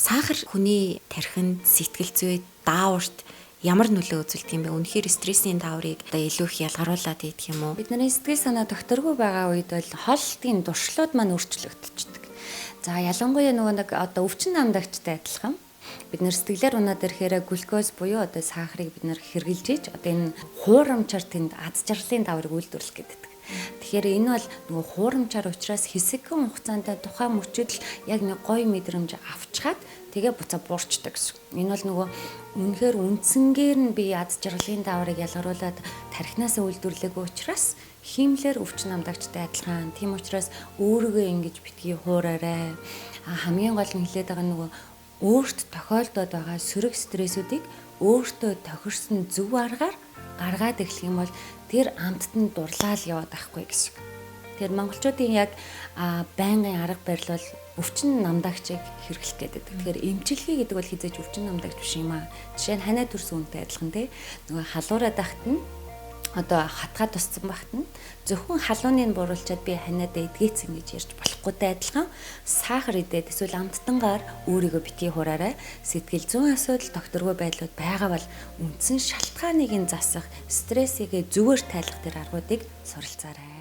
Сахар хүний тархинд, сэтгэл зүйд, дааварт ямар нөлөө үзүүлдэг юм бэ? Үнэхээр стрессийн дааврыг одоо илүү их ялгаруулад идэх юм уу? Бидний сэтгэл санаа докторгүй байгаа үед бол хоолтын туршлууд маань өөрчлөгдчихдөг. За ялангуяа нэг одоо өвчин намдагчтай адилхан. Бид нэр сэтгэлээр унаад ирэхээр глюкоз буюу одоо сахарыг бид нэр хэрглэж ийж одоо энэ хуурамчаар тэнд аз жаргалын дааврыг үйлдвэрлэх гэдэг. Тэгэхээр энэ бол нөгөө хуурамчаар учраас хэсэгхэн хугацаанд тухайн мөчөд яг нэг гоё мэдрэмж авчгаад тэгээ буцаа буурчдаг гэсэн. Энэ бол нөгөө үнэхээр үндсэнгээр нь би аз жаргалын дааврыг ялгаруулад тархинаас үйлдвэрлэегүй учраас хиймлэр өвчин намдагчтай адилхан. Тийм учраас өөрийгөө ингэж битгий хуураарай. Хамгийн гол нь хэлээд байгаа нөгөө өөрт тохиолдоод байгаа сөрөг стрессүүдийг өөртөө тохирсон зөв аргаар гаргаад эхлэх юм бол тэр амттад нь дурлал яваад байхгүй гэсэн. Тэгэхээр монголчуудын яг байнгын арга барил бол өвчин намдагчийг хэрэглэх гэдэг. Тэгэхээр эмчилгээ гэдэг бол хизээж өвчин намдагч биш юм аа. Жишээ нь ханаа төрсөн үнтэй адилхан те. Нөгөө халуураад ахт нь одоо хатгаад туссан багт нь зөвхөн халууныг буруулчаад би ханиадаа эдгээцэн гэж ярьж болохгүйтэй адилхан сахар идээд эсвэл амттангаар өөрийгөө битгий хураарай. Сэтгэл зүйн асуудал докторгүй байдлууд байгаа бол үндсэн шалтгааныг нь засах, стрессийг зүгээр тайлах тэр аргуудыг суралцаарай.